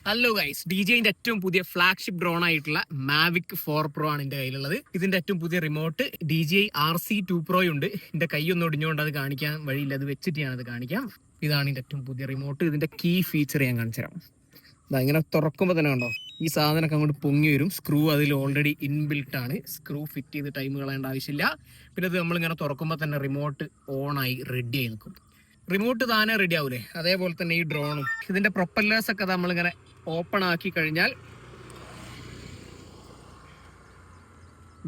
Hello guys, DJIന്റെ ഏറ്റവും പുതിയ flagship drone ആയിട്ടുള്ള മാവിക് 4 Pro ആണ് എന്റെ കയ്യിലുള്ളത്. ഇതിന്റെ ഏറ്റവും പുതിയ റിമോട്ട് DJI RC2 Pro ഉണ്ട്. എന്റെ കൈയൊന്നും ഒടിഞ്ഞുകൊണ്ട് അത് കാണിക്കാൻ വഴിയില്ല, അത് വെച്ചിട്ട് ഞാനത് കാണിക്കാം. ഇതാണ് ഇതിന്റെ ഏറ്റവും പുതിയ റിമോട്ട്. ഇതിന്റെ കീ ഫീച്ചർ ഞാൻ കാണിച്ചു തരാം. ഇങ്ങനെ തുറക്കുമ്പോൾ തന്നെ ഉണ്ടോ, ഈ സാധനമൊക്കെ അങ്ങോട്ട് പൊങ്ങി വരും. സ്ക്രൂ അതിൽ ഓൾറെഡി ഇൻബിൽട്ട് ആണ്. സ്ക്രൂ ഫിറ്റ് ചെയ്ത് ടൈം കളയേണ്ട ആവശ്യമില്ല. പിന്നെ ഇത് നമ്മളിങ്ങനെ തുറക്കുമ്പോൾ തന്നെ റിമോട്ട് ഓണായി റെഡി ആയി നിൽക്കും. റിമോട്ട് താനെ റെഡി ആവൂലേ, അതേപോലെ തന്നെ ഈ ഡ്രോണും. ഇതിന്റെ പ്രൊപ്പല്ലേഴ്സ് ഒക്കെ നമ്മളിങ്ങനെ ഓപ്പൺ ആക്കി കഴിഞ്ഞാൽ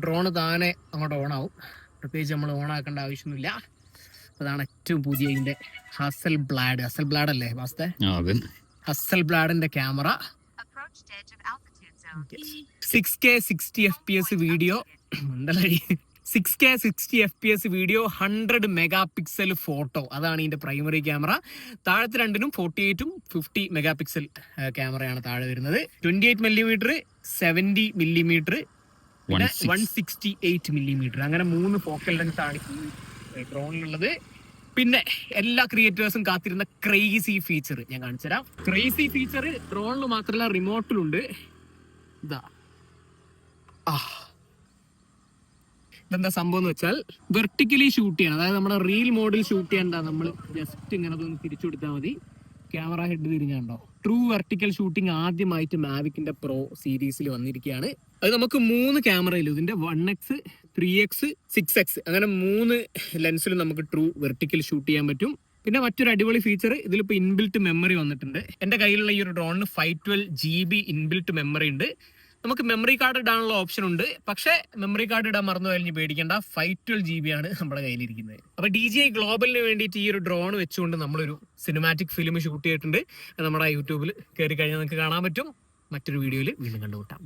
ഡ്രോണ് താനെ അങ്ങോട്ട് ഓൺ ആവും. പ്രത്യേകിച്ച് നമ്മൾ ഓൺ ആക്കേണ്ട ആവശ്യമൊന്നുമില്ല. അതാണ് ഏറ്റവും പുതിയ ഇതിന്റെ ഹസൽ ബ്ലാഡ് അല്ലേ വാസ്തേ? ഹസൽ ബ്ലാഡിന്റെ camera 6K 60 FPS video, 6K 60 FPS video, 100 mega pixel photo. അതാണ് ഇതിന്റെ പ്രൈമറി ക്യാമറ. താഴത്തെ രണ്ടിനും 48ഉം 50 മെഗാ പിക്സൽ ക്യാമറയാണ് താഴെ വരുന്നത്. 28 മില്ലിമീറ്റർ, 70 മില്ലിമീറ്റർ, പിന്നെ 168 മില്ലിമീറ്റർ. അങ്ങനെ 3 ഫോക്കൽ ലെങ്ത് ആണ് ഈ ഡ്രോണിലുള്ളത്. പിന്നെ എല്ലാ ക്രിയേറ്റേഴ്സും കാത്തിരുന്ന ക്രേസി ഫീച്ചർ ഞാൻ കാണിച്ചു തരാം. ക്രേസി ഫീച്ചർ ഡ്രോണിൽ മാത്രമല്ല റിമോട്ടിലുണ്ട്. ഇതാ ഇതെന്താ സംഭവം എന്ന് വെച്ചാൽ, വെർട്ടിക്കലി ഷൂട്ട് ചെയ്യണം. അതായത് നമ്മുടെ റീൽ മോഡിൽ ഷൂട്ട് ചെയ്യണ്ട, നമ്മൾ ജസ്റ്റ് ഇങ്ങനെ ഒന്ന് തിരിച്ചു കൊടുത്താൽ മതി. ക്യാമറ ഹെഡ് തിരിഞ്ഞുണ്ടോ. ട്രൂ വെർട്ടിക്കൽ ഷൂട്ടിംഗ് ആദ്യമായിട്ട് മാവിക്കിന്റെ പ്രോ സീരീസിൽ വന്നിരിക്കുകയാണ്. അത് നമുക്ക് 3 ക്യാമറയിലും, ഇതിന്റെ 1x 3x 6x അങ്ങനെ 3 ലെൻസിലും നമുക്ക് ട്രൂ വെർട്ടിക്കൽ ഷൂട്ട് ചെയ്യാൻ പറ്റും. പിന്നെ മറ്റൊരു അടിപൊളി ഫീച്ചർ, ഇതിലിപ്പോ ഇൻബിൽറ്റ് മെമ്മറി വന്നിട്ടുണ്ട്. എന്റെ കയ്യിലുള്ള ഈ ഒരു ഡ്രോണിന് 512 GB ഇൻബിൽറ്റ് മെമ്മറി ഉണ്ട്. നമുക്ക് മെമ്മറി കാർഡ് ഇടാനുള്ള ഓപ്ഷൻ ഉണ്ട്. പക്ഷേ മെമ്മറി കാർഡ് ഇടാൻ മറന്നു കഴിഞ്ഞ് പേടിക്കേണ്ട, 512 GB ആണ് നമ്മുടെ കയ്യിലിരിക്കുന്നത്. അപ്പൊ DJI ഗ്ലോബലിന് വേണ്ടിയിട്ട് ഈ ഒരു ഡ്രോൺ വെച്ചുകൊണ്ട് നമ്മളൊരു സിനിമാറ്റിക് ഫിലിം ഷൂട്ട് ചെയ്തിട്ടുണ്ട്. നമ്മുടെ യൂട്യൂബിൽ കയറി കഴിഞ്ഞാൽ നിങ്ങൾക്ക് കാണാൻ പറ്റും. മറ്റൊരു വീഡിയോയിൽ വീണ്ടും കണ്ടുമുട്ടാം.